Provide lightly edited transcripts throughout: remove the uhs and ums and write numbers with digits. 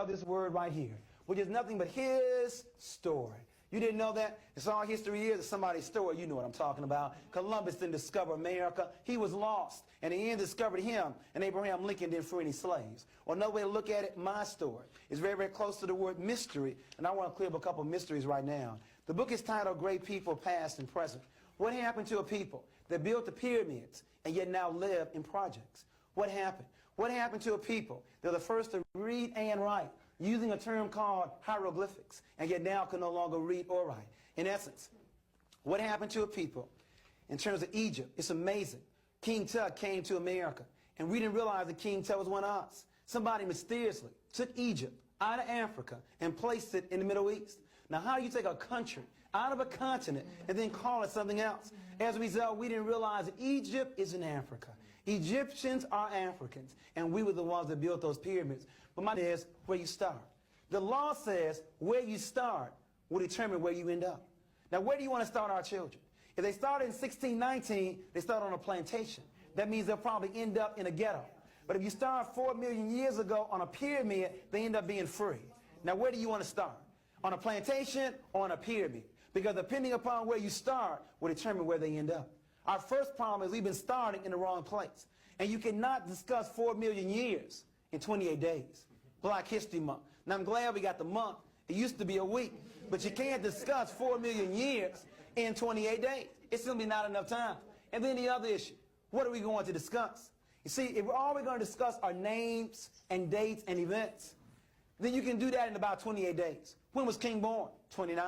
tell this word right here, which is nothing but his story. You didn't know that? It's all history is. It's somebody's story. You know what I'm talking about. Columbus didn't discover America. He was lost. And the end discovered him. And Abraham Lincoln didn't free any slaves. Or another way to look at it, my story is very, very close to the word mystery. And I want to clear up a couple of mysteries right now. The book is titled Great People, Past and Present. What happened to a people that built the pyramids and yet now live in projects? What happened? What happened to a people that were the first to read and write using a term called hieroglyphics and yet now can no longer read or write? In essence, what happened to a people in terms of Egypt? It's amazing. King Tut came to America and we didn't realize that King Tut was one of us. Somebody mysteriously took Egypt out of Africa and placed it in the Middle East. Now, how do you take a country out of a continent and then call it something else? As a result, we didn't realize that Egypt is in Africa. Egyptians are Africans, and we were the ones that built those pyramids. But my idea is where you start. The law says where you start will determine where you end up. Now, where do you want to start our children? If they started in 1619, they start on a plantation. That means they'll probably end up in a ghetto. But if you start 4 million years ago on a pyramid, they end up being free. Now, where do you want to start? On a plantation or on a pyramid? Because depending upon where you start will determine where they end up. Our first problem is we've been starting in the wrong place. And you cannot discuss 4 million years in 28 days. Black History Month. Now, I'm glad we got the month. It used to be a week. But you can't discuss 4 million years in 28 days. It's simply not enough time. And then the other issue, what are we going to discuss? You see, if all we're going to discuss are names and dates and events, then you can do that in about 28 days. When was King born? 29.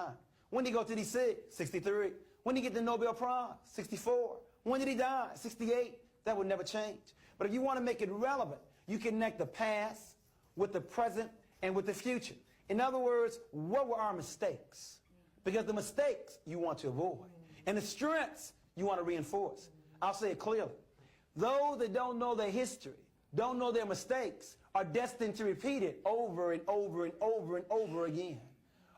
When did he go to DC? 63. When did he get the Nobel Prize? 64. When did he die? 68. That would never change. But if you want to make it relevant, you connect the past with the present and with the future. In other words, what were our mistakes? Because the mistakes you want to avoid. And the strengths you want to reinforce. I'll say it clearly. Those that don't know their history, don't know their mistakes, are destined to repeat it over and over and over and over again.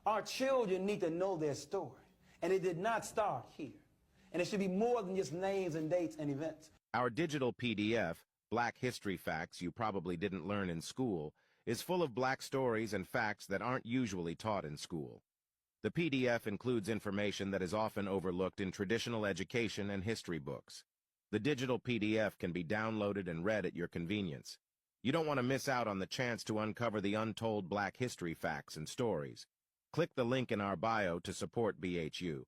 Our children need to know their story. And it did not start here. And it should be more than just names and dates and events. Our digital PDF, Black History Facts You Probably Didn't Learn in School, is full of black stories and facts that aren't usually taught in school. The PDF includes information that is often overlooked in traditional education and history books. The digital PDF can be downloaded and read at your convenience. You don't want to miss out on the chance to uncover the untold black history facts and stories. Click the link in our bio to support BHU.